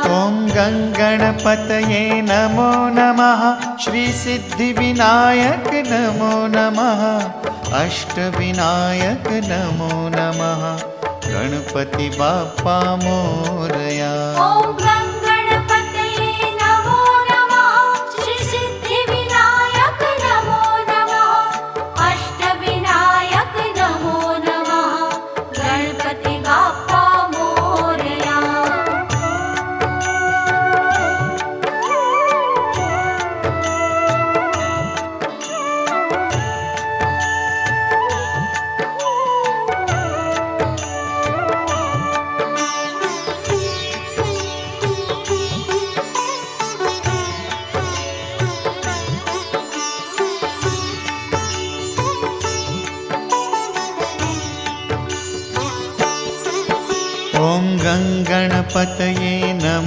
ॐ गङ्गणपतये नमो नमः। श्रीसिद्धिविनायक नमो नमः। अष्टविनायक नमो नमः। गणपति बाप्पा मोरया। ॐ गङ्गणपतये नमो नमः। श्रीसिद्धिविनायक नमो नमः। अष्टविनायक नमो नमः। गणपति बाप्पा मोरया। ॐ गङ्गणपतये नमः।